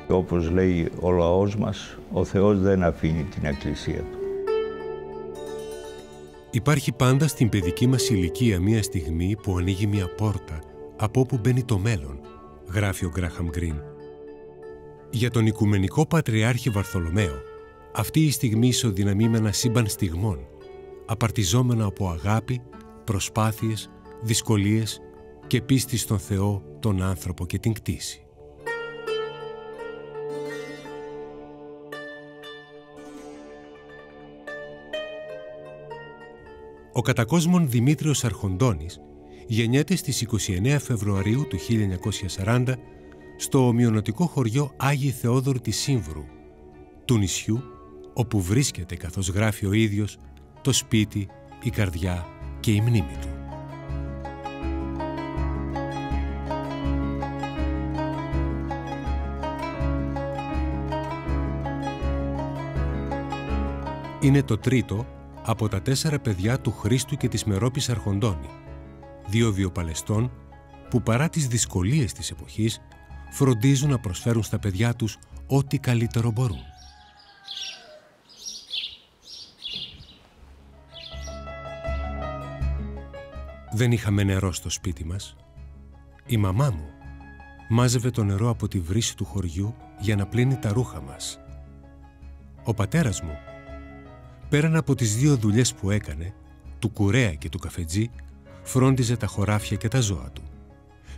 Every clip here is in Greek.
Όπως λέει ο λαός μας, ο Θεός δεν αφήνει την εκκλησία του. Υπάρχει πάντα στην παιδική μας ηλικία μια στιγμή που ανοίγει μια πόρτα από όπου μπαίνει το μέλλον, γράφει ο Γκράχαμ Γκριν. Για τον Οικουμενικό Πατριάρχη Βαρθολομαίο, αυτή η στιγμή ισοδυναμεί με ένα σύμπαν στιγμών, απαρτιζόμενο από αγάπη, προσπάθειες, δυσκολίες και πίστη στον Θεό, τον άνθρωπο και την κτήση. Ο κατακόσμων Δημήτριος Αρχοντώνης γεννιέται στις 29 Φεβρουαρίου του 1940 στο ομειονοτικό χωριό Άγιοι Θεόδωροι της Σύμβρου, του νησιού όπου βρίσκεται, καθώς γράφει ο ίδιος, το σπίτι, η καρδιά και η μνήμη του. Είναι το τρίτο από τα 4 παιδιά του Χρήστου και της Μερόπης Αρχοντώνη, 2 βιοπαλαιστών που παρά τις δυσκολίες της εποχής φροντίζουν να προσφέρουν στα παιδιά τους ό,τι καλύτερο μπορούν. Δεν είχαμε νερό στο σπίτι μας. Η μαμά μου μάζευε το νερό από τη βρύση του χωριού για να πλύνει τα ρούχα μας. Ο πατέρας μου, πέραν από τις 2 δουλειές που έκανε, του κουρέα και του καφετζή, φρόντιζε τα χωράφια και τα ζώα του.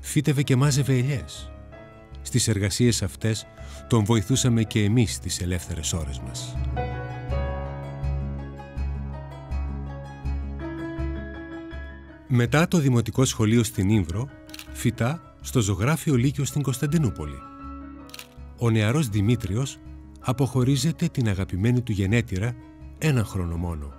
Φύτευε και μάζευε ελιές. Στις εργασίες αυτές τον βοηθούσαμε και εμείς τις ελεύθερες ώρες μας. Μετά το δημοτικό σχολείο στην Ήμβρο, φυτά στο ζωγράφιο λύκειο στην Κωνσταντινούπολη. Ο νεαρός Δημήτριος αποχωρίζεται την αγαπημένη του γενέτειρα 1 χρόνο μόνο,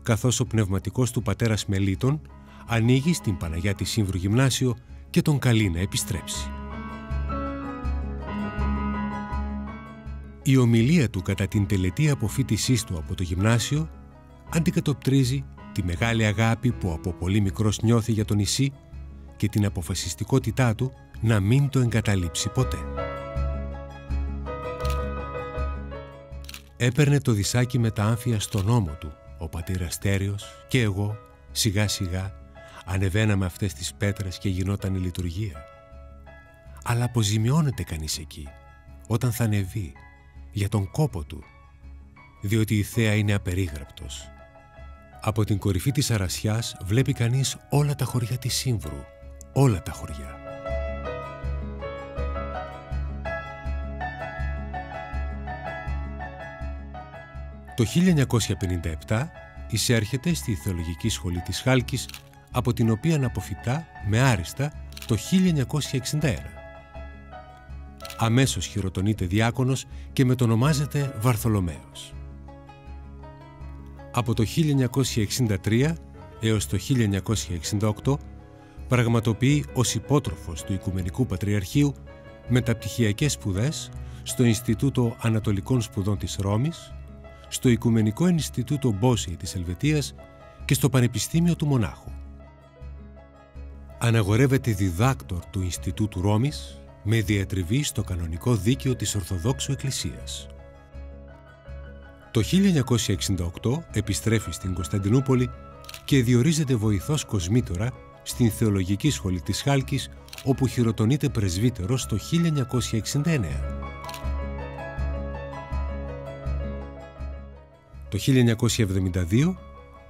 καθώς ο πνευματικός του πατέρας Μελίτων ανοίγει στην Παναγιά της Σύμβρου γυμνάσιο και τον καλεί να επιστρέψει. Η ομιλία του κατά την τελετή αποφοίτησής του από το γυμνάσιο αντικατοπτρίζει τη μεγάλη αγάπη που από πολύ μικρός νιώθει για το νησί και την αποφασιστικότητά του να μην το εγκαταλείψει ποτέ. Έπαιρνε το δισάκι με τα άμφια στον ώμο του, ο πατήρας Στέριος και εγώ σιγά σιγά ανεβαίναμε αυτές τις πέτρες και γινόταν η λειτουργία. Αλλά αποζημιώνεται κανείς εκεί, όταν θα ανεβεί, για τον κόπο του, διότι η θέα είναι απερίγραπτος. Από την κορυφή της Αρασιάς βλέπει κανείς όλα τα χωριά της Σύμβρου, όλα τα χωριά. Το 1957 εισέρχεται στη Θεολογική Σχολή της Χάλκης, από την οποία αποφυτά με άριστα το 1961. Αμέσως χειροτονείται διάκονος και μετονομάζεται Βαρθολομαίος. Από το 1963 έως το 1968 πραγματοποιεί ως υπότροφος του Οικουμενικού Πατριαρχείου μεταπτυχιακές σπουδές στο Ινστιτούτο Ανατολικών Σπουδών της Ρώμης, στο Οικουμενικό Ινστιτούτο Μπόσι της Ελβετίας και στο Πανεπιστήμιο του Μονάχου. Αναγορεύεται διδάκτορ του Ινστιτούτου Ρώμης με διατριβή στο κανονικό δίκαιο της Ορθοδόξου Εκκλησίας. Το 1968 επιστρέφει στην Κωνσταντινούπολη και διορίζεται βοηθός κοσμήτορα στην Θεολογική Σχολή της Χάλκης, όπου χειροτονείται πρεσβύτερος το 1969. Το 1972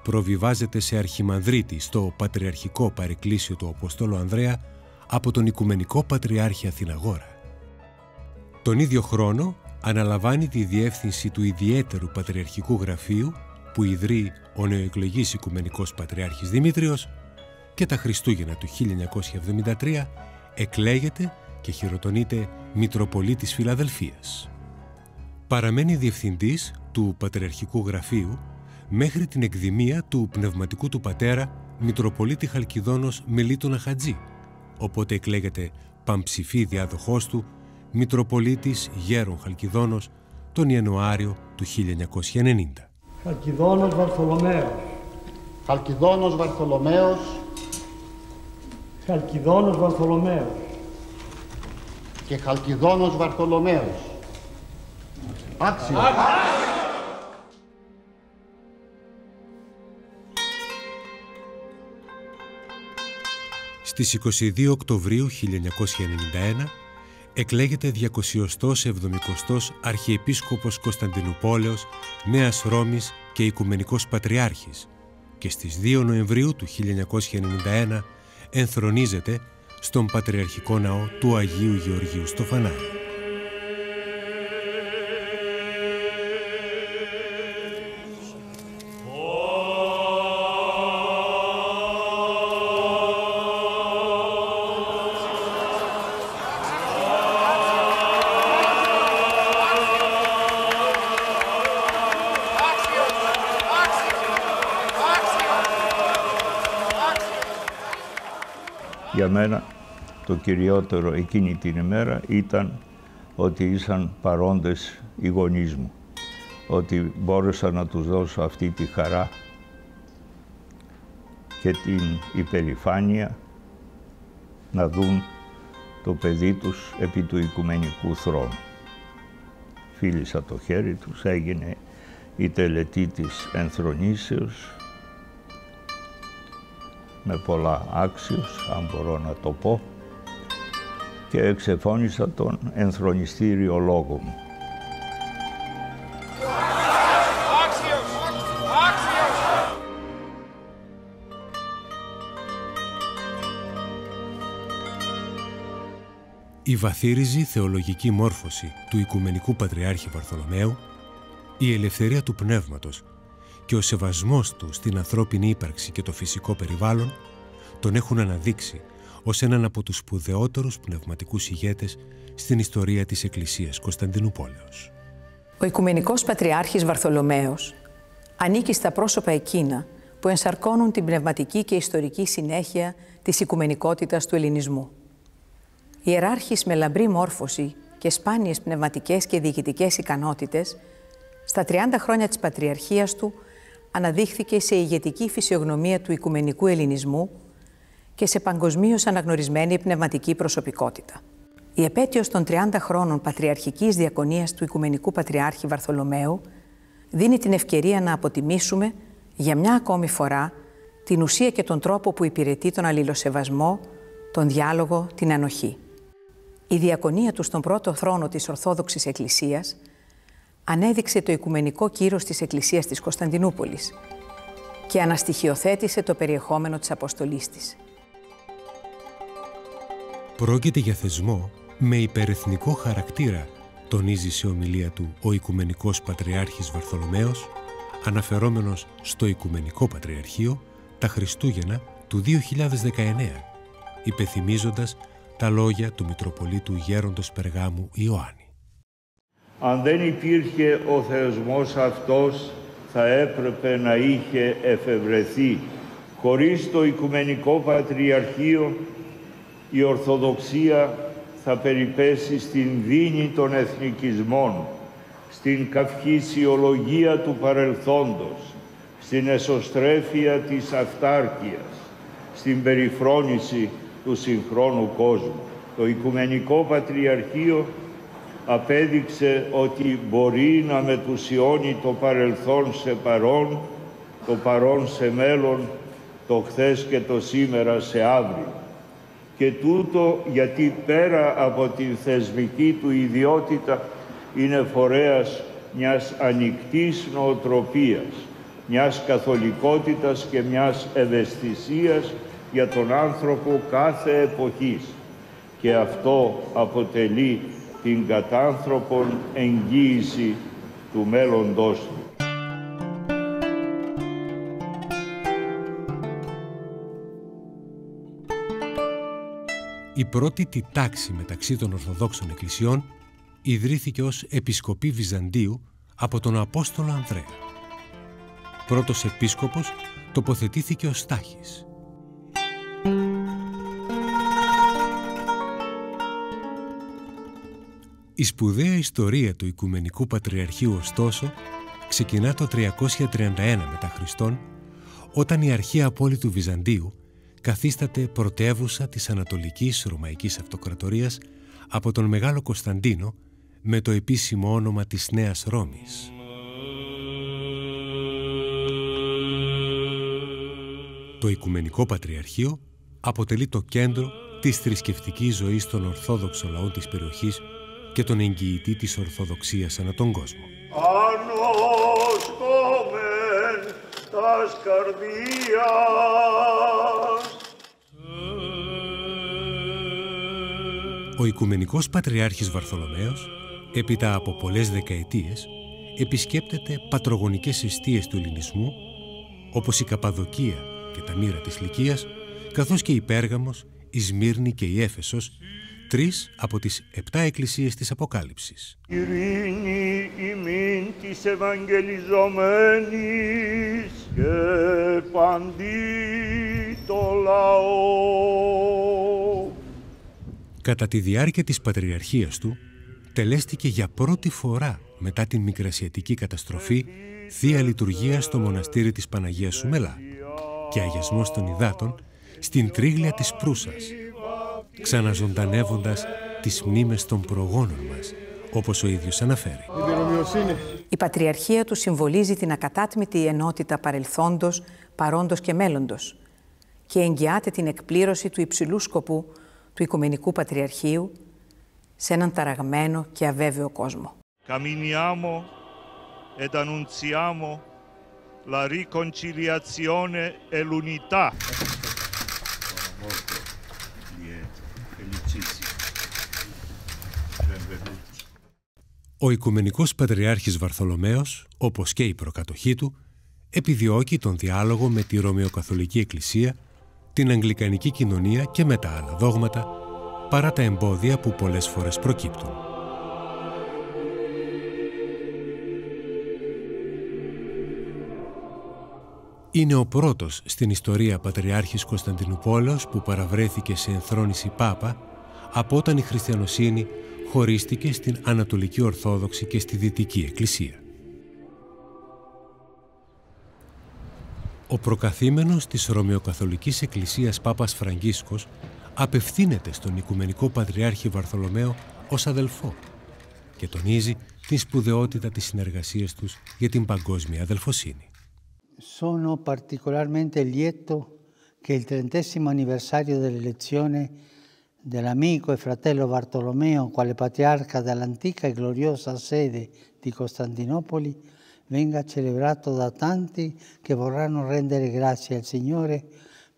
προβιβάζεται σε αρχιμανδρίτη στο Πατριαρχικό Παρεκκλήσιο του Αποστόλου Ανδρέα από τον Οικουμενικό Πατριάρχη Αθηναγόρα. Τον ίδιο χρόνο αναλαμβάνει τη διεύθυνση του ιδιαίτερου Πατριαρχικού Γραφείου που ιδρύει ο νεοεκλογής Οικουμενικός Πατριάρχης Δημήτριος και τα Χριστούγεννα του 1973 εκλέγεται και χειροτονείται Μητροπολίτης Φιλαδελφίας. Παραμένει διευθυντής του Πατριαρχικού Γραφείου μέχρι την εκδημία του πνευματικού του πατέρα Μητροπολίτη Χαλκιδόνος Μελίτωνα Χατζή, οπότε εκλέγεται παμψηφή διάδοχός του Μητροπολίτης Γέρον Χαλκιδόνος τον Ιανουάριο του 1990. Χαλκιδόνος Βαρθολομαίος. Χαλκιδόνος Βαρθολομαίος. Χαλκιδόνος Βαρθολομαίος. Και Χαλκιδόνος Βαρθολομαίος. Άξιος. Στις 22 Οκτωβρίου 1991 εκλέγεται 270ος Αρχιεπίσκοπος Κωνσταντινουπόλεως, Νέας Ρώμης και Οικουμενικός Πατριάρχης και στις 2 Νοεμβρίου του 1991 ενθρονίζεται στον Πατριαρχικό Ναό του Αγίου Γεωργίου στο Φανάρι. Για μένα το κυριότερο εκείνη την ημέρα ήταν ότι ήσαν παρόντες οι γονείς μου, ότι μπόρεσα να τους δώσω αυτή τη χαρά και την υπερηφάνεια να δουν το παιδί τους επί του Οικουμενικού θρόνου. Φίλησα το χέρι τους, έγινε η τελετή της ενθρονήσεως με πολλά άξιος, αν μπορώ να το πω, και εξεφώνησα τον ενθρονιστήριο λόγο μου. Η βαθύριζη θεολογική μόρφωση του Οικουμενικού Πατριάρχη Βαρθολομαίου, η ελευθερία του πνεύματος και ο σεβασμός του στην ανθρώπινη ύπαρξη και το φυσικό περιβάλλον τον έχουν αναδείξει ως έναν από τους σπουδαιότερους πνευματικούς ηγέτες στην ιστορία της Εκκλησίας Κωνσταντινουπόλεως. Ο Οικουμενικός Πατριάρχης Βαρθολομαίος ανήκει στα πρόσωπα εκείνα που ενσαρκώνουν την πνευματική και ιστορική συνέχεια της οικουμενικότητας του ελληνισμού. Ιεράρχης με λαμπρή μόρφωση και σπάνιες πνευματικές και διοικητικές ικανότητες, στα 30 χρόνια της πατριαρχίας του αναδείχθηκε σε ηγετική φυσιογνωμία του οικουμενικού ελληνισμού και σε παγκοσμίως αναγνωρισμένη πνευματική προσωπικότητα. Η επέτειος των 30 χρόνων πατριαρχικής διακονίας του Οικουμενικού Πατριάρχη Βαρθολομαίου δίνει την ευκαιρία να αποτιμήσουμε για μια ακόμη φορά την ουσία και τον τρόπο που υπηρετεί τον αλληλοσεβασμό, τον διάλογο, την ανοχή. Η διακονία του στον πρώτο θρόνο της Ορθόδοξης Εκκλησίας ανέδειξε το οικουμενικό κύρος της Εκκλησίας της Κωνσταντινούπολης και αναστοιχειοθέτησε το περιεχόμενο της αποστολής της. Πρόκειται για θεσμό με υπερεθνικό χαρακτήρα, τονίζει σε ομιλία του ο Οικουμενικός Πατριάρχης Βαρθολομαίος, αναφερόμενος στο Οικουμενικό Πατριαρχείο τα Χριστούγεννα του 2019, υπενθυμίζοντας τα λόγια του Μητροπολίτου Γέροντος Περγάμου Ιωάννη. Αν δεν υπήρχε ο θεσμός αυτός, θα έπρεπε να είχε εφευρεθεί. Χωρίς το Οικουμενικό Πατριαρχείο, η Ορθοδοξία θα περιπέσει στην δίνη των εθνικισμών, στην καυχησιολογία του παρελθόντος, στην εσωστρέφεια της αυτάρκειας, στην περιφρόνηση του συγχρόνου κόσμου. Το Οικουμενικό Πατριαρχείο απέδειξε ότι μπορεί να μετουσιώνει το παρελθόν σε παρόν, το παρόν σε μέλλον, το χθες και το σήμερα σε αύριο. Και τούτο γιατί πέρα από την θεσμική του ιδιότητα είναι φορέας μιας ανοιχτής νοοτροπίας, μιας καθολικότητας και μιας ευαισθησίας για τον άνθρωπο κάθε εποχής. Και αυτό αποτελεί την κατάνθρωπον εγγύηση του μέλλοντος του. Η πρώτη τάξη μεταξύ των Ορθοδόξων Εκκλησιών ιδρύθηκε ως Επισκοπή Βυζαντίου από τον Απόστολο Ανδρέα. Πρώτος επίσκοπος τοποθετήθηκε ο Στάχης. Η σπουδαία ιστορία του Οικουμενικού Πατριαρχείου, ωστόσο, ξεκινά το 331 μετά Χριστόν, όταν η αρχαία πόλη του Βυζαντίου καθίσταται πρωτεύουσα της Ανατολικής Ρωμαϊκής Αυτοκρατορίας από τον Μεγάλο Κωνσταντίνο με το επίσημο όνομα της Νέας Ρώμης. Το Οικουμενικό Πατριαρχείο αποτελεί το κέντρο της θρησκευτικής ζωής των Ορθόδοξων λαών της περιοχής και τον εγγυητή της Ορθοδοξίας ανά τον κόσμο. Ο Οικουμενικός Πατριάρχης Βαρθολομαίος, έπειτα από πολλές δεκαετίες, επισκέπτεται πατρογονικές εστίες του ελληνισμού, όπως η Καπαδοκία και τα Μύρα της Λυκίας, καθώς και η Πέργαμος, η Σμύρνη και η Έφεσος, 3 από τις 7 εκκλησίες της Αποκάλυψης. Ειρήνη ημίν της Ευαγγελιζομένης και παντί το λαό. Κατά τη διάρκεια της πατριαρχίας του, τελέστηκε για πρώτη φορά μετά την Μικρασιατική καταστροφή Θεία Λειτουργία στο μοναστήρι της Παναγίας Σουμελά και αγιασμός των υδάτων στην τρίγλια της Προύσας, ξαναζωντανεύοντας τις μνήμες των προγόνων μας, όπως ο ίδιος αναφέρει. Η Πατριαρχία του συμβολίζει την ακατάτμητη ενότητα παρελθόντος, παρόντος και μέλλοντος και εγγυάται την εκπλήρωση του υψηλού σκοπού του Οικουμενικού Πατριαρχείου σε έναν ταραγμένο και αβέβαιο κόσμο. Camminiamo ed annunziamo la riconciliazione e l'unità. Ο Οικουμενικός Πατριάρχης Βαρθολομαίος, όπως και η προκατοχή του, επιδιώκει τον διάλογο με τη Ρωμαιοκαθολική Εκκλησία, την Αγγλικανική κοινωνία και με τα άλλα δόγματα, παρά τα εμπόδια που πολλές φορές προκύπτουν. Είναι ο πρώτος στην ιστορία Πατριάρχης Κωνσταντινουπόλεως που παραβρέθηκε σε ενθρόνηση Πάπα από όταν η χριστιανοσύνη χωρίστηκε στην Ανατολική Ορθόδοξη και στη Δυτική Εκκλησία. Ο προκαθήμενος της Ρωμαιοκαθολικής Εκκλησίας Πάπας Φραγκίσκος απευθύνεται στον Οικουμενικό Πατριάρχη Βαρθολομαίο ως αδελφό και τονίζει την σπουδαιότητα της συνεργασίας τους για την παγκόσμια αδελφοσύνη. Sono particolarmente lieto che il 30° anniversario dell'elezione dell'amico e fratello Bartolomeo quale patriarca dell'antica e gloriosa sede di Costantinopoli venga celebrato da tanti che vorranno rendere grazie al Signore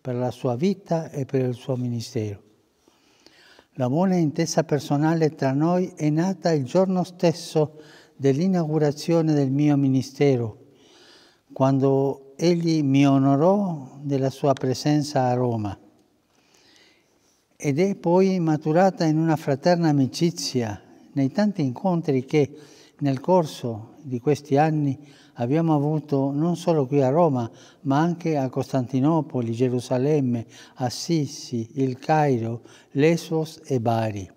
per la sua vita e per il suo ministero. La buona intesa personale tra noi è nata il giorno stesso dell'inaugurazione del mio ministero, quando egli mi onorò della sua presenza a Roma. Ed è poi maturata in una fraterna amicizia nei tanti incontri che nel corso di questi anni abbiamo avuto non solo qui a Roma, ma anche a Costantinopoli, Gerusalemme, Assisi, il Cairo, Lesbos e Bari.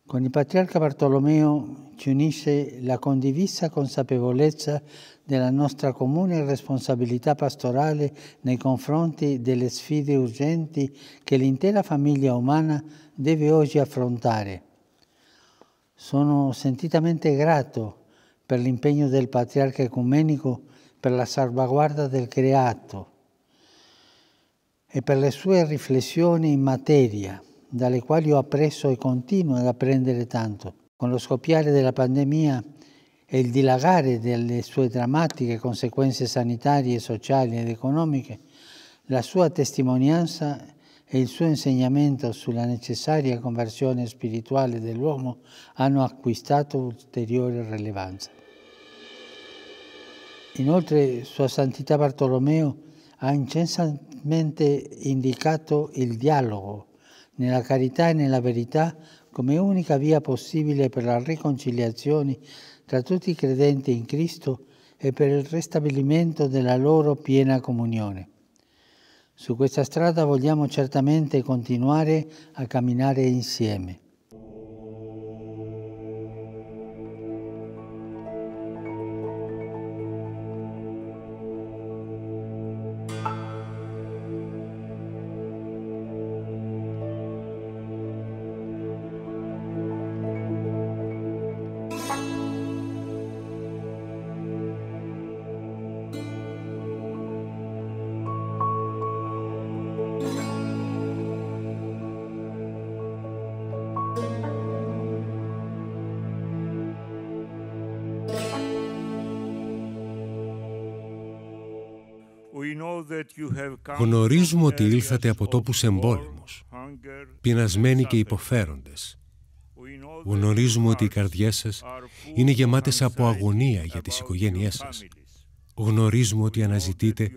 Con il Patriarca Bartolomeo ci unisce la condivisa consapevolezza della nostra comune responsabilità pastorale nei confronti delle sfide urgenti che l'intera famiglia umana deve oggi affrontare. Sono sentitamente grato per l'impegno del Patriarca Ecumenico per la salvaguardia del creato e per le sue riflessioni in materia, dalle quali ho appreso e continuo ad apprendere tanto. Con lo scoppiare della pandemia e il dilagare delle sue drammatiche conseguenze sanitarie, sociali ed economiche, la sua testimonianza e il suo insegnamento sulla necessaria conversione spirituale dell'uomo hanno acquistato ulteriore rilevanza. Inoltre, Sua Santità Bartolomeo ha incessantemente indicato il dialogo nella carità e nella verità come unica via possibile per la riconciliazione tra tutti i credenti in Cristo e per il ristabilimento della loro piena comunione. Su questa strada vogliamo certamente continuare a camminare insieme. Γνωρίζουμε ότι ήλθατε από τόπους εμπόλεμους, πεινασμένοι και υποφέροντες. Γνωρίζουμε ότι οι καρδιές σας είναι γεμάτες από αγωνία για τις οικογένειές σας. Γνωρίζουμε ότι αναζητείτε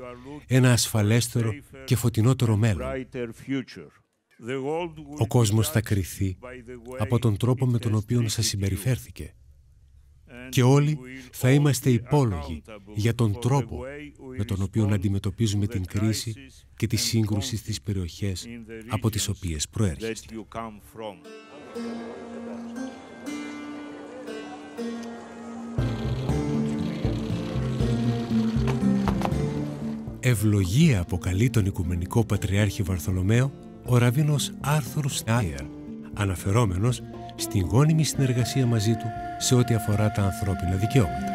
ένα ασφαλέστερο και φωτεινότερο μέλλον. Ο κόσμος θα κριθεί από τον τρόπο με τον οποίο σας συμπεριφέρθηκε. Και όλοι θα είμαστε υπόλογοι για τον τρόπο με τον οποίο αντιμετωπίζουμε την κρίση και τη σύγκρουση στις περιοχές από τις οποίες προέρχεστε. Ευλογία αποκαλεί τον Οικουμενικό Πατριάρχη Βαρθολομαίο ο Ραββίνος Άρθουρ Στάιερ, αναφερόμενος στην γόνιμη συνεργασία μαζί του σε ό,τι αφορά τα ανθρώπινα δικαιώματα.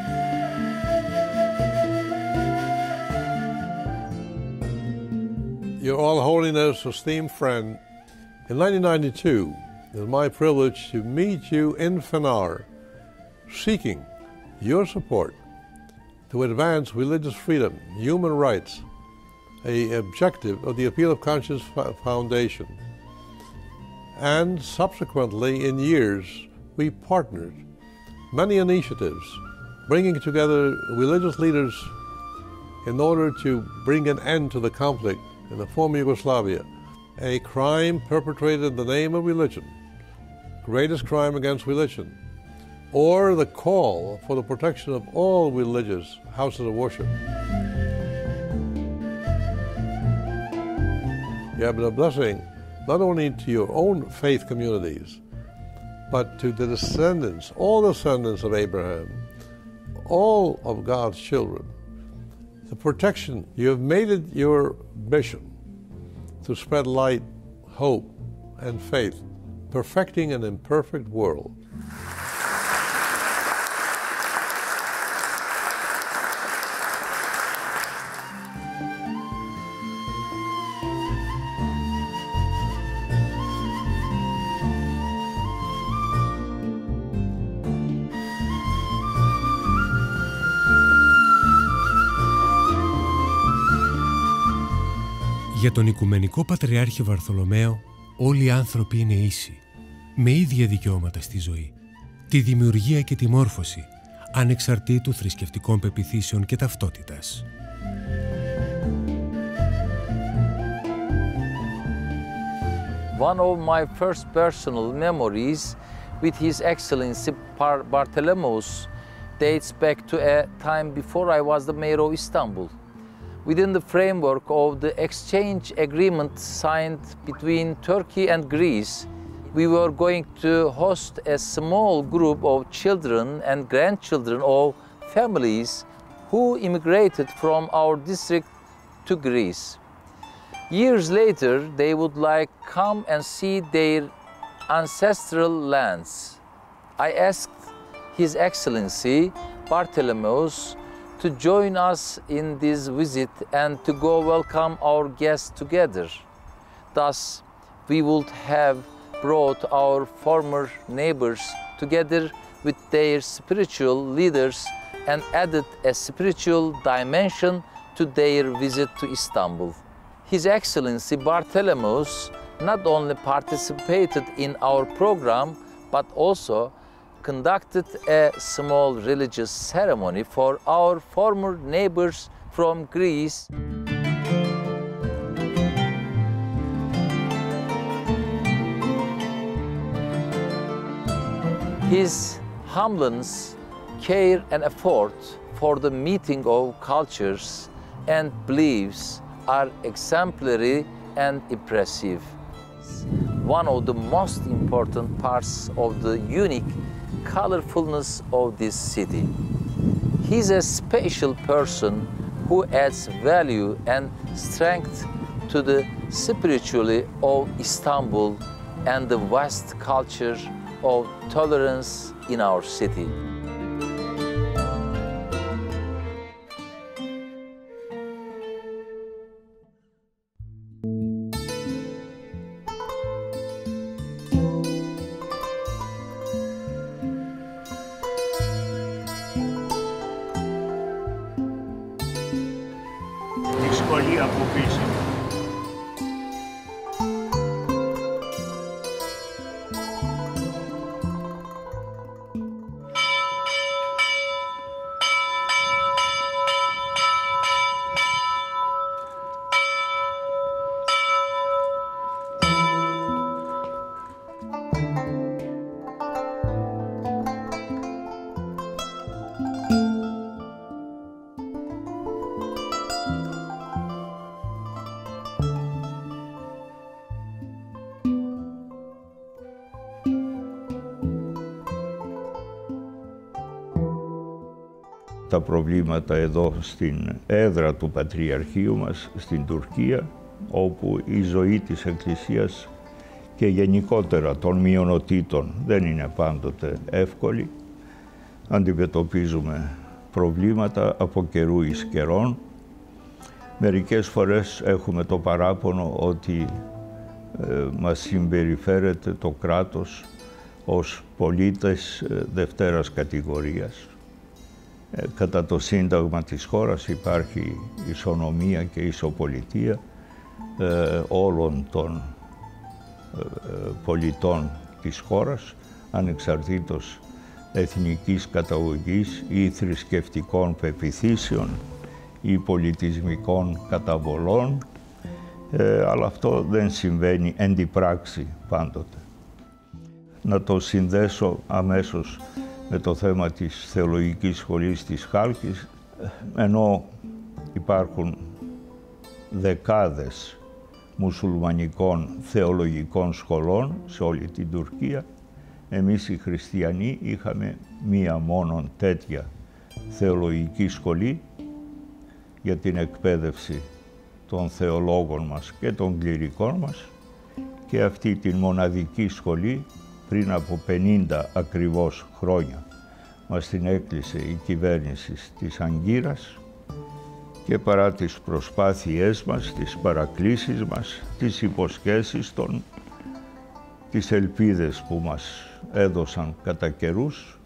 Your All Holiness, esteemed friend, in 1992, it was my privilege to meet you in Fanar, seeking your support to advance religious freedom, human rights, an objective of the Appeal of Conscience Foundation. And subsequently, in years, we partnered many initiatives, bringing together religious leaders in order to bring an end to the conflict in the former Yugoslavia, a crime perpetrated in the name of religion, greatest crime against religion, or the call for the protection of all religious houses of worship. You have been a blessing not only to your own faith communities, but to the descendants, all descendants of Abraham, all of God's children. The protection, you have made it your mission to spread light, hope, and faith, perfecting an imperfect world. Για τον Οικουμενικό Πατριάρχη Βαρθολομαίο, όλοι οι άνθρωποι είναι ίσοι, με ίδια δικαιώματα στη ζωή, τη δημιουργία και τη μόρφωση, ανεξαρτήτου θρησκευτικών πεποιθήσεων και ταυτότητας. One of my first personal memories with His Excellency Barthelemos dates back to a time before I was the mayor of Istanbul. Within the framework of the exchange agreement signed between Turkey and Greece, we were going to host a small group of children and grandchildren of families who immigrated from our district to Greece. Years later, they would like come and see their ancestral lands. I asked His Excellency Barthelemos to join us in this visit and to go welcome our guests together. Thus, we would have brought our former neighbors together with their spiritual leaders and added a spiritual dimension to their visit to Istanbul. His Excellency Barthelemos not only participated in our program, but also conducted a small religious ceremony for our former neighbors from Greece. His humbleness, care and effort for the meeting of cultures and beliefs are exemplary and impressive. One of the most important parts of the unique colorfulness of this city. He's a special person who adds value and strength to the spirituality of Istanbul and the vast culture of tolerance in our city. πολύ από πίσω. Τα προβλήματα εδώ στην έδρα του Πατριαρχείου μας, στην Τουρκία, όπου η ζωή της Εκκλησίας και γενικότερα των μειονοτήτων δεν είναι πάντοτε εύκολη. Αντιμετωπίζουμε προβλήματα από καιρού εις καιρών. Μερικές φορές έχουμε το παράπονο ότι μας συμπεριφέρεται το κράτος ως πολίτες δευτέρας κατηγορίας. Κατά το Σύνταγμα της χώρας υπάρχει ισονομία και ισοπολιτεία όλων των πολιτών της χώρας, ανεξαρτήτως εθνικής καταγωγής ή θρησκευτικών πεποιθήσεων ή πολιτισμικών καταβολών, αλλά αυτό δεν συμβαίνει εν τη πράξη πάντοτε. Να το συνδέσω αμέσως με το θέμα της Θεολογικής Σχολής της Χάλκης, ενώ υπάρχουν δεκάδες μουσουλμανικών θεολογικών σχολών σε όλη την Τουρκία, εμείς οι χριστιανοί είχαμε μία μόνον τέτοια θεολογική σχολή για την εκπαίδευση των θεολόγων μας και των κληρικών μας, και αυτή την μοναδική σχολή πριν από 50 ακριβώς χρόνια μας την έκλεισε η κυβέρνηση της Αγκύρας, και παρά τις προσπάθειές μας, τις παρακλήσεις μας, τις υποσχέσεις των, τις ελπίδες που μας έδωσαν κατά καιρούς,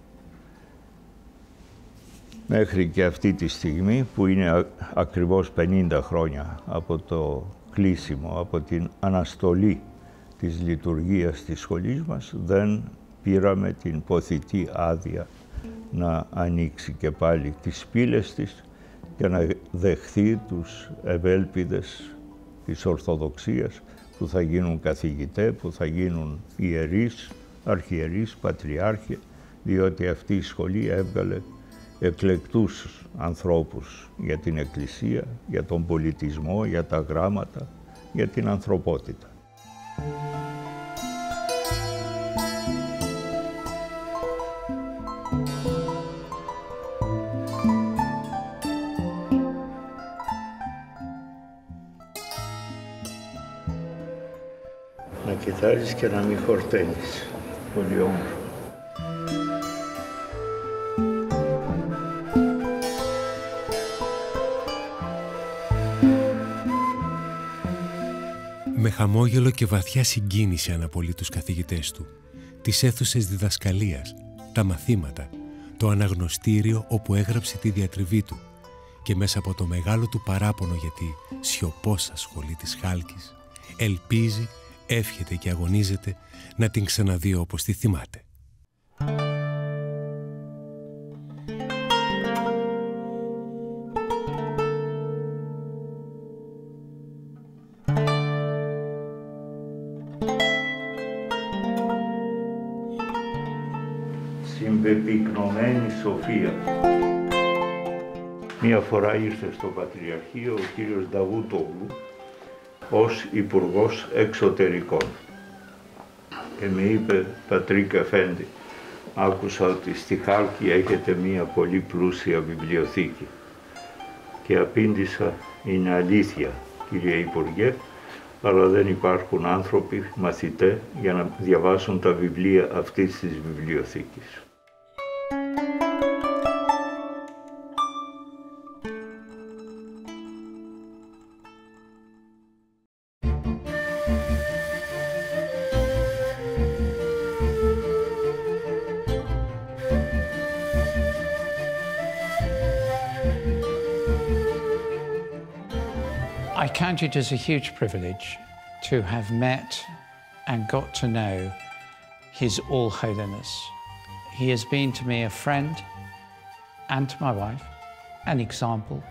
μέχρι και αυτή τη στιγμή που είναι ακριβώς 50 χρόνια από το κλείσιμο, από την αναστολή της λειτουργίας της σχολής μας, δεν πήραμε την ποθητή άδεια να ανοίξει και πάλι τις πύλες της και να δεχθεί τους ευέλπιδες της Ορθοδοξίας που θα γίνουν καθηγητές, που θα γίνουν ιερείς, αρχιερείς, πατριάρχοι, διότι αυτή η σχολή έβγαλε εκλεκτούς ανθρώπους για την Εκκλησία, για τον πολιτισμό, για τα γράμματα, για την ανθρωπότητα. Να κοιτάζεις και να μην χορταίνεις. Πολύ όμορφο. Με χαμόγελο και βαθιά συγκίνηση αναπολύει τους καθηγητές του, τις αίθουσες διδασκαλίας, τα μαθήματα, το αναγνωστήριο όπου έγραψε τη διατριβή του, και μέσα από το μεγάλο του παράπονο για τη σιωπόσα σχολή της Χάλκης, ελπίζει, εύχεται και αγωνίζεται να την ξαναδεί όπως τη θυμάται. Συμπεπυκνωμένη σοφία. Μία φορά ήρθε στο Πατριαρχείο ο κύριος Νταβούτογλου ως Υπουργός Εξωτερικών και με είπε: «Πατρίκ Εφέντη, άκουσα ότι στη Χάλκη έχετε μία πολύ πλούσια βιβλιοθήκη». Και απήντησα: «Είναι αλήθεια, κύριε Υπουργέ, αλλά δεν υπάρχουν άνθρωποι, μαθητές, για να διαβάσουν τα βιβλία αυτής της βιβλιοθήκης». I count it as a huge privilege to have met and got to know His All Holiness. He has been to me a friend and to my wife, an example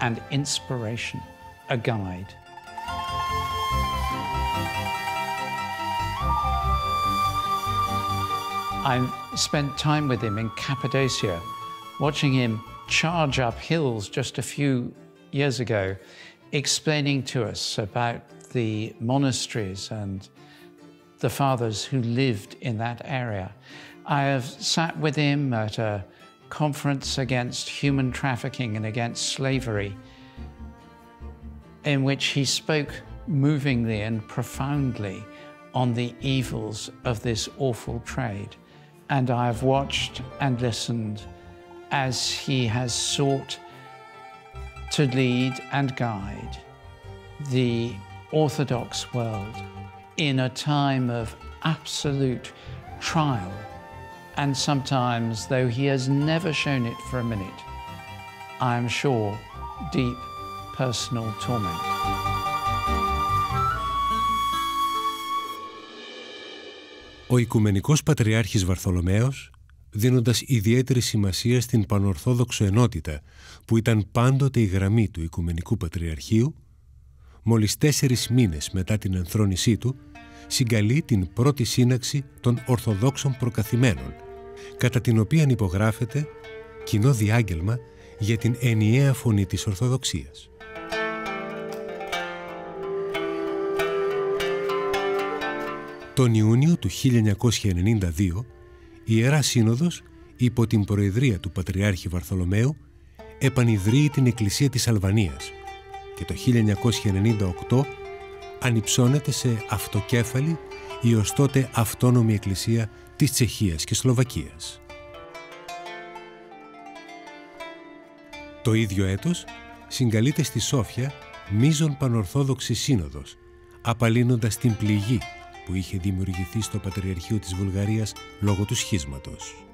and inspiration, a guide. I spent time with him in Cappadocia, watching him charge up hills just a few years ago, explaining to us about the monasteries and the fathers who lived in that area. I have sat with him at a conference against human trafficking and against slavery, in which he spoke movingly and profoundly on the evils of this awful trade. And I have watched and listened as he has sought to lead and guide the Orthodox world in a time of absolute trial, and sometimes, though he has never shown it for a minute, I am sure, deep personal torment. Ο Οικουμενικός Πατριάρχης Βαρθολομαίος, δίνοντας ιδιαίτερη σημασία στην πανορθόδοξο ενότητα που ήταν πάντοτε η γραμμή του Οικουμενικού Πατριαρχείου, μόλις 4 μήνες μετά την ενθρόνησή του, συγκαλεί την πρώτη σύναξη των Ορθοδόξων Προκαθημένων, κατά την οποία υπογράφεται κοινό διάγγελμα για την ενιαία φωνή της Ορθοδοξίας. Τον Ιούνιο του 1992, η Ιερά Σύνοδος, υπό την προεδρία του Πατριάρχη Βαρθολομαίου, επανειδρύει την Εκκλησία της Αλβανίας και το 1998 ανυψώνεται σε αυτοκέφαλη η ως τότε αυτόνομη Εκκλησία της Τσεχίας και Σλοβακίας. Το ίδιο έτος συγκαλείται στη Σόφια μείζον πανορθόδοξη σύνοδος, απαλύνοντας την πληγή που είχε δημιουργηθεί στο Πατριαρχείο της Βουλγαρίας λόγω του σχίσματος.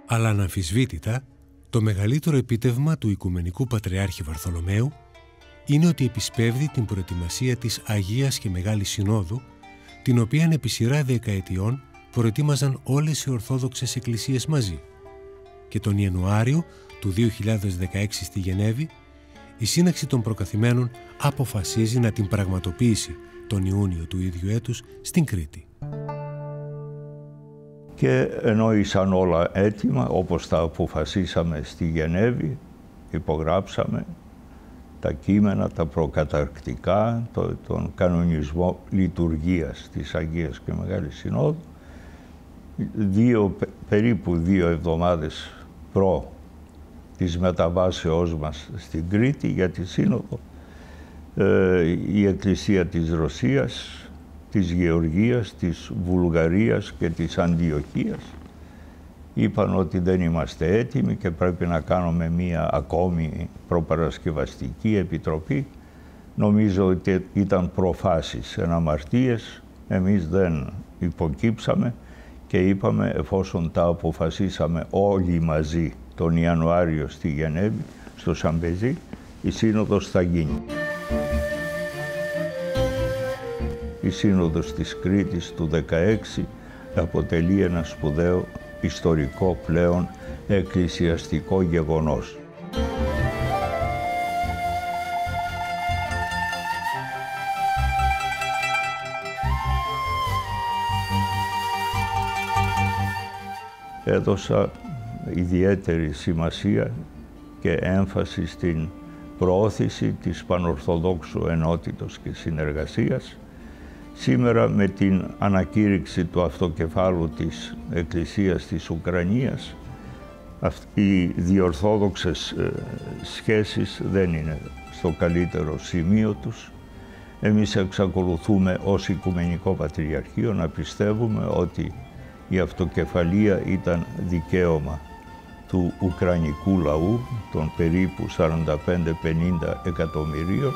Αλλά αναμφισβήτητα, το μεγαλύτερο επίτευγμα του Οικουμενικού Πατριάρχη Βαρθολομαίου είναι ότι επισπεύδει την προετοιμασία της Αγίας και Μεγάλης Συνόδου, την οποία επί σειρά δεκαετιών προετοίμαζαν όλες οι Ορθόδοξες Εκκλησίες μαζί. Και τον Ιανουάριο του 2016 στη Γενέβη, η Σύναξη των Προκαθημένων αποφασίζει να την πραγματοποιήσει τον Ιούνιο του ίδιου έτους στην Κρήτη. Και ενώ ήσαν όλα έτοιμα, όπως τα αποφασίσαμε στη Γενέβη, υπογράψαμε τα κείμενα, τα προκαταρκτικά, τον κανονισμό λειτουργίας της Αγίας και Μεγάλης Συνόδου. Περίπου 2 εβδομάδες προ της μεταβάσεώς μας στην Κρήτη για τη Σύνοδο, η Εκκλησία της Ρωσίας, της Γεωργίας, της Βουλγαρίας και της Αντιοχίας είπαν ότι δεν είμαστε έτοιμοι και πρέπει να κάνουμε μία ακόμη προπαρασκευαστική επιτροπή. Νομίζω ότι ήταν προφάσεις εναμαρτίες. Εμείς δεν υποκύψαμε και είπαμε, εφόσον τα αποφασίσαμε όλοι μαζί τον Ιανουάριο στη Γενέβη, στο Σαμπεζί, η Σύνοδος θα γίνει. Η Σύνοδος της Κρήτης του 16 αποτελεί ένα σπουδαίο ιστορικό πλέον εκκλησιαστικό γεγονός. Έδωσα ιδιαίτερη σημασία και έμφαση στην προώθηση της πανορθοδόξου ενότητος και συνεργασίας. Σήμερα με την ανακήρυξη του αυτοκεφάλου της Εκκλησίας της Ουκρανίας, οι διορθόδοξες σχέσεις δεν είναι στο καλύτερο σημείο τους. Εμείς εξακολουθούμε ως Οικουμενικό Πατριαρχείο να πιστεύουμε ότι η αυτοκεφαλία ήταν δικαίωμα του ουκρανικού λαού, των περίπου 45-50 εκατομμυρίων.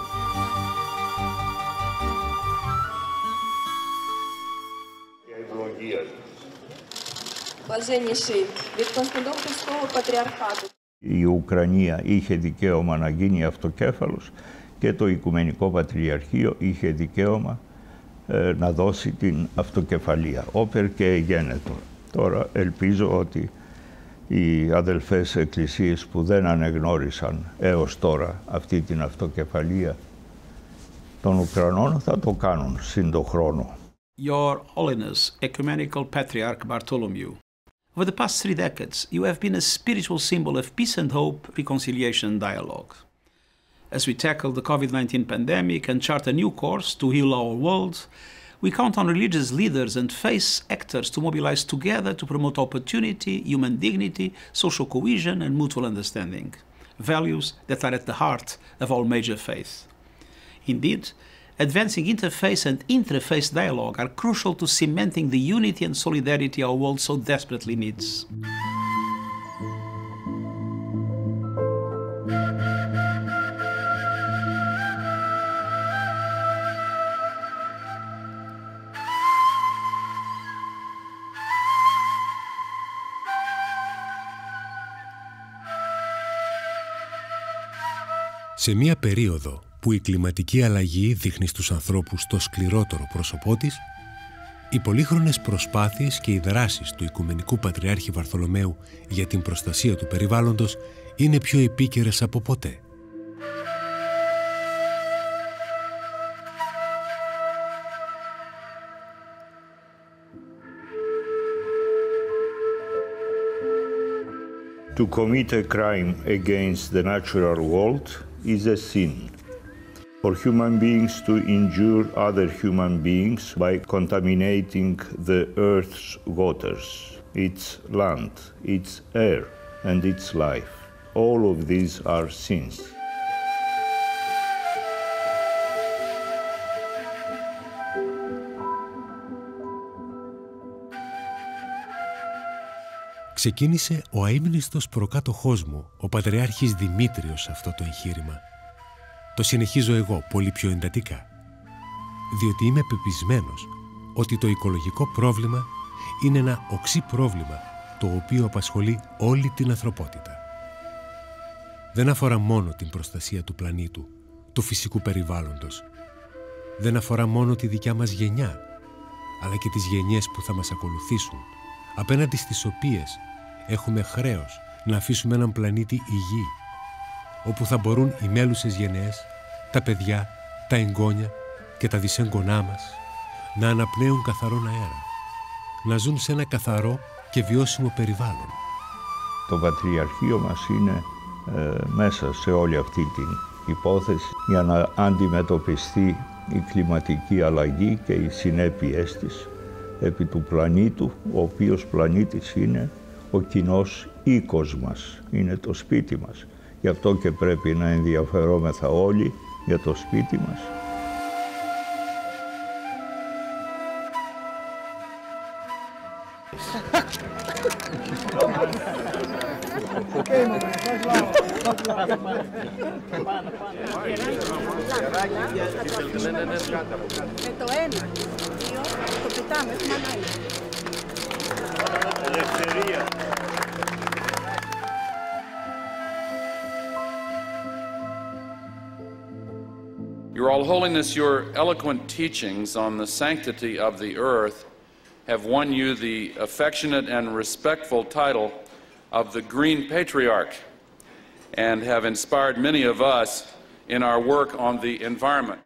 Блаженніший від Константинопольського πατριαρχάτου. Η Ουκρανία είχε δικαίωμα να γίνει αυτοκέφαλος και το Οικουμενικό Πατριαρχείο είχε δικαίωμα να δώσει την αυτοκεφαλία, όπερ και γένετο. Τώρα ελπίζω ότι οι αδελφές εκκλησίες που δεν ανεγνώρισαν έως τώρα αυτή την αυτοκεφαλία των Ουκρανών θα το κάνουν σύν το χρόνο. Your Holiness, Ecumenical Patriarch Bartholomew, over the past 3 decades, you have been a spiritual symbol of peace and hope, reconciliation and dialogue. As we tackle the COVID-19 pandemic and chart a new course to heal our world, we count on religious leaders and faith actors to mobilize together to promote opportunity, human dignity, social cohesion and mutual understanding, values that are at the heart of all major faiths. Indeed, advancing interfaith and intrafaith dialogue are crucial to cementing the unity and solidarity our world so desperately needs. Σε μία περίοδο που η κλιματική αλλαγή δείχνει στους ανθρώπους το σκληρότερο πρόσωπό της, οι πολύχρονες προσπάθειες και οι δράσεις του Οικουμενικού Πατριάρχη Βαρθολομαίου για την προστασία του περιβάλλοντος είναι πιο επίκαιρες από ποτέ. To commit a crime against the natural world is a sin. For human beings to injure other human beings by contaminating the earth's waters, its land, its air, and its life. All of these are sins. Ξεκίνησε ο αείμνηστος προκάτοχός μου, ο Πατριάρχης Δημήτριος, αυτό το εγχείρημα. Το συνεχίζω εγώ πολύ πιο εντατικά, διότι είμαι πεπισμένος ότι το οικολογικό πρόβλημα είναι ένα οξύ πρόβλημα το οποίο απασχολεί όλη την ανθρωπότητα. Δεν αφορά μόνο την προστασία του πλανήτου, του φυσικού περιβάλλοντος. Δεν αφορά μόνο τη δικιά μας γενιά, αλλά και τις γενιές που θα μας ακολουθήσουν, απέναντι στις οποίες έχουμε χρέος να αφήσουμε έναν πλανήτη υγιή, όπου θα μπορούν οι μέλουσες γενναίες, τα παιδιά, τα εγγόνια και τα δυσέγγονά μας να αναπνέουν καθαρόν αέρα, να ζουν σε ένα καθαρό και βιώσιμο περιβάλλον. Το Πατριαρχείο μας είναι μέσα σε όλη αυτή την υπόθεση για να αντιμετωπιστεί η κλιματική αλλαγή και οι συνέπειές της επί του πλανήτου, ο οποίος πλανήτης είναι ο κοινός οίκος μας, είναι το σπίτι μας. Γι' αυτό και πρέπει να ενδιαφερόμεθα όλοι για το σπίτι μας. Το ένα, δύο, το πετάμε, έχουμε ανάγκη. Ελευθερία. Your All Holiness, your eloquent teachings on the sanctity of the earth have won you the affectionate and respectful title of the Green Patriarch and have inspired many of us in our work on the environment.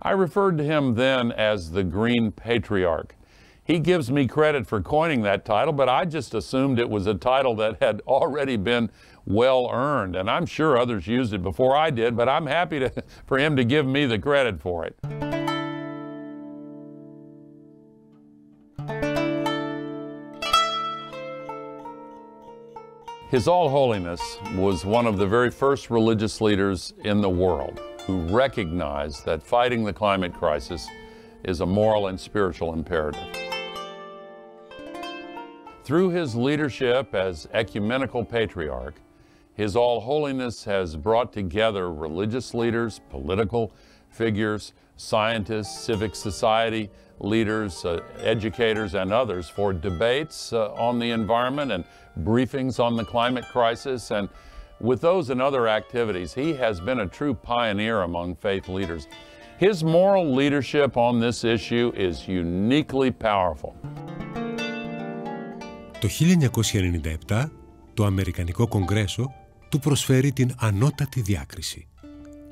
I referred to him then as the Green Patriarch. He gives me credit for coining that title, but I just assumed it was a title that had already been well earned, and I'm sure others used it before I did, but I'm happy for him to give me the credit for it. His All Holiness was one of the very first religious leaders in the world who recognized that fighting the climate crisis is a moral and spiritual imperative. Through his leadership as ecumenical patriarch, His All Holiness has brought together religious leaders, political figures, scientists, civic society leaders, educators, and others for debates on the environment and briefings on the climate crisis. And with those and other activities, he has been a true pioneer among faith leaders. His moral leadership on this issue is uniquely powerful. Το 1997, το Αμερικανικό Κογκρέσο του προσφέρει την ανώτατη διάκριση,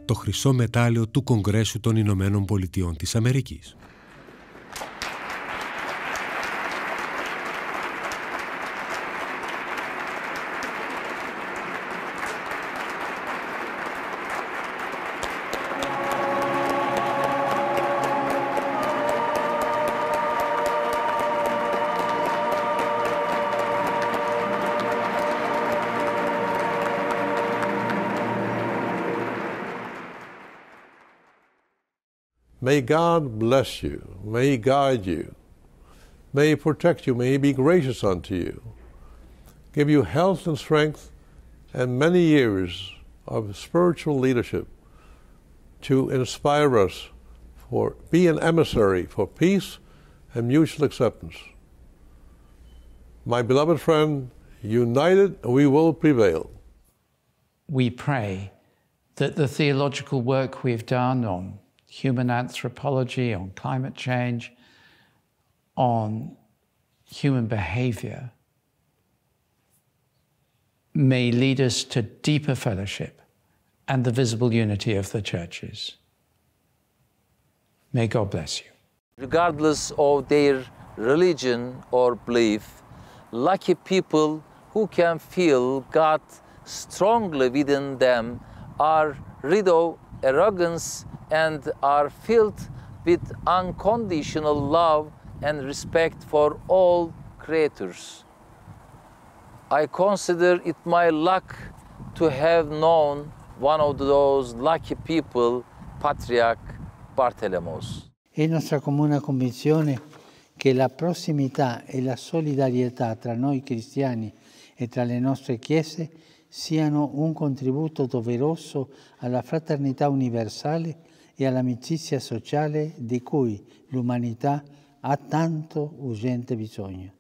το χρυσό μετάλλιο του Κογκρέσου των Ηνωμένων Πολιτειών της Αμερικής. May God bless you. May He guide you. May He protect you. May He be gracious unto you. Give you health and strength and many years of spiritual leadership to inspire us for be an emissary for peace and mutual acceptance. My beloved friend, united we will prevail. We pray that the theological work we've done on human anthropology, on climate change, on human behavior, may lead us to deeper fellowship and the visible unity of the churches. May God bless you. Regardless of their religion or belief, lucky people who can feel God strongly within them are rid of arrogance and are filled with unconditional love and respect for all creators. I consider it my luck to have known one of those lucky people, Patriarch Bartolomeo. È nostra comune convinzione che la prossimità e la solidarietà tra noi cristiani e tra le nostre chiese siano un contributo doveroso alla fraternità universale e all'amicizia sociale di cui l'umanità ha tanto urgente bisogno.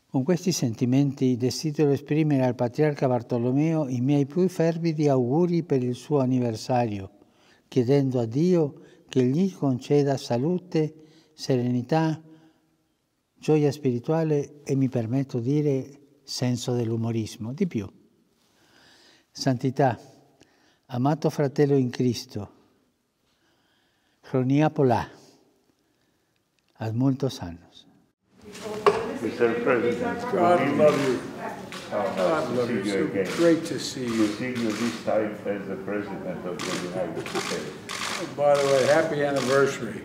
Con questi sentimenti desidero esprimere al Patriarca Bartolomeo i miei più fervidi auguri per il suo anniversario, chiedendo a Dio che gli conceda salute, serenità, gioia spirituale e, mi permetto dire, senso dell'umorismo, di più. Santità, amato fratello in Cristo, Χρονιά πολλά, ad multos años. Mr. President, God we love you. God love you. So again. great to see you. To see you this time as the President of the United States. Oh, by the way, happy anniversary.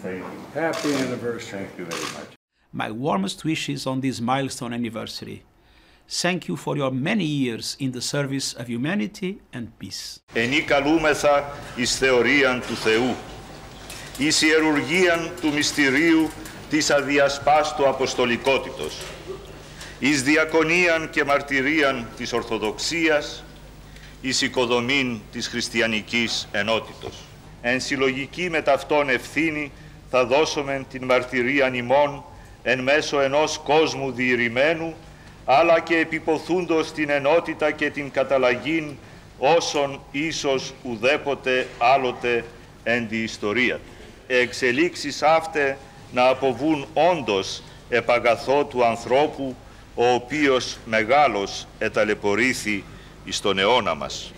Thank you. Happy anniversary. Thank you very much. My warmest wishes on this milestone anniversary. Thank you for your many years in the service of humanity and peace. Ενή καλούμεθα εις θεωρίαν του Θεού, εις ιερουργίαν του μυστηρίου της αδιασπάστου αποστολικότητος, εις διακονίαν και μαρτυρίαν της Ορθοδοξίας, εις οικοδομήν της χριστιανικής ενότητος. Εν συλλογική με ταυτόν ευθύνη θα δώσομεν την μαρτυρίαν ημών εν μέσω ενός κόσμου διηρημένου, αλλά και επιποθούντος την ενότητα και την καταλλαγήν όσων ίσως ουδέποτε άλλοτε εν τη ιστορία. Εξελίξεις αύτε να αποβούν όντως επαγαθό του ανθρώπου, ο οποίος μεγάλος εταλαιπωρήθη εις τον αιώνα μας.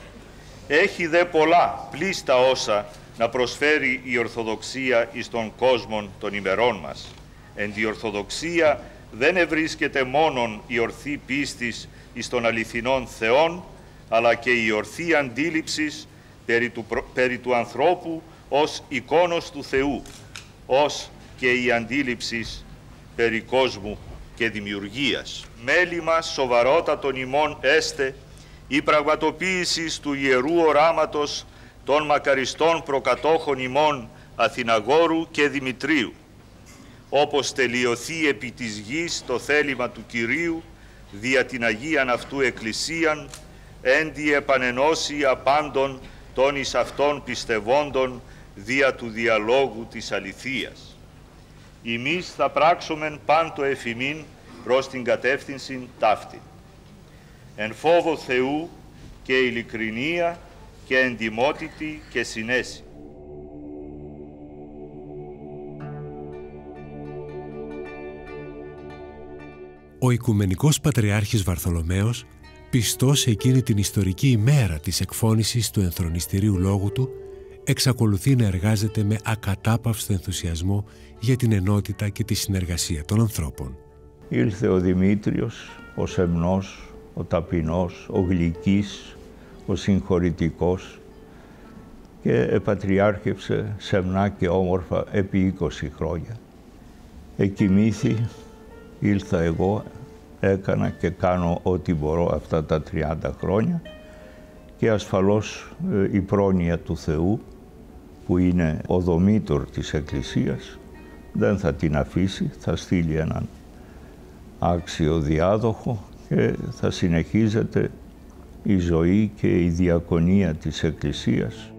Έχει δε πολλά πλήστα όσα να προσφέρει η Ορθοδοξία εις τον κόσμο των ημερών μας. Εν τη Ορθοδοξία δεν ευρίσκεται μόνον η ορθή πίστης εις των αληθινών Θεών, αλλά και η ορθή αντίληψης περί του ανθρώπου ως εικόνος του Θεού, ως και η αντίληψης περί κόσμου και δημιουργίας. Μέλημα σοβαρότατον ημών έστε η πραγματοποίηση του ιερού οράματος των μακαριστών προκατόχων ημών Αθηναγόρου και Δημητρίου, όπως τελειωθεί επί της γης το θέλημα του Κυρίου, δια την Αγίαν αυτού Εκκλησίαν, έντι επανενώσει απάντων των εις αυτών πιστευόντων, δια του διαλόγου της αληθείας. Εμείς θα πράξομεν πάντο εφημίν προς την κατεύθυνση ταύτη. Εν φόβο Θεού και ειλικρινία και εντιμότητη και συνέση. Ο Οικουμενικός Πατριάρχης Βαρθολομαίος, πιστός σε εκείνη την ιστορική ημέρα της εκφώνησης του ενθρονιστηρίου λόγου του, εξακολουθεί να εργάζεται με ακατάπαυστο ενθουσιασμό για την ενότητα και τη συνεργασία των ανθρώπων. Ήλθε ο Δημήτριος, ο σεμνός, ο ταπεινός, ο γλυκής, ο συγχωρητικός και επατριάρχευσε σεμνά και όμορφα επί 20 χρόνια. Εκοιμήθη, ήλθα εγώ, έκανα και κάνω ό,τι μπορώ αυτά τα 30 χρόνια και ασφαλώς η πρόνοια του Θεού, που είναι ο δομήτωρ της Εκκλησίας, δεν θα την αφήσει, θα στείλει έναν άξιο διάδοχο και θα συνεχίζεται η ζωή και η διακονία της Εκκλησίας.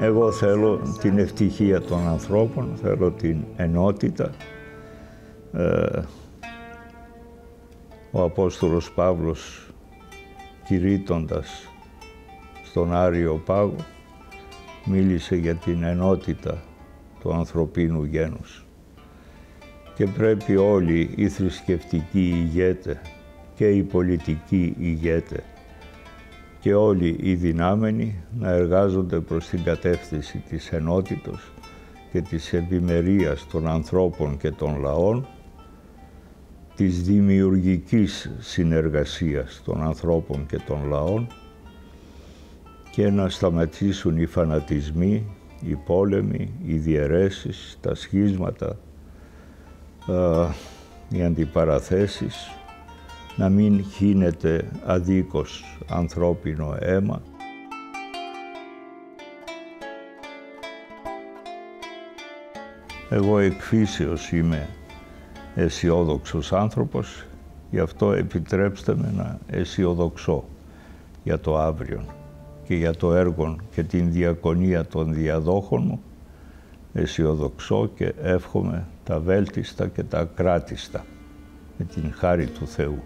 Εγώ θέλω την ευτυχία των ανθρώπων, θέλω την ενότητα. Ο Απόστολος Παύλος, κηρύττοντας στον Άριο Πάγο, μίλησε για την ενότητα του ανθρωπίνου γένους. Και πρέπει όλοι οι θρησκευτικοί ηγέτες και οι πολιτικοί ηγέτες και όλοι οι δυνάμενοι να εργάζονται προς την κατεύθυνση της ενότητος και της ευημερίας των ανθρώπων και των λαών, της δημιουργικής συνεργασίας των ανθρώπων και των λαών και να σταματήσουν οι φανατισμοί, οι πόλεμοι, οι διαιρέσεις, τα σχίσματα, οι αντιπαραθέσεις, να μην χύνεται αδίκως ανθρώπινο αίμα. Εγώ εκ φύσεως είμαι αισιόδοξος άνθρωπος, γι' αυτό επιτρέψτε με να αισιοδοξώ για το αύριο και για το έργο και την διακονία των διαδόχων μου. Αισιοδοξώ και εύχομαι τα βέλτιστα και τα ακράτιστα με την χάρη του Θεού.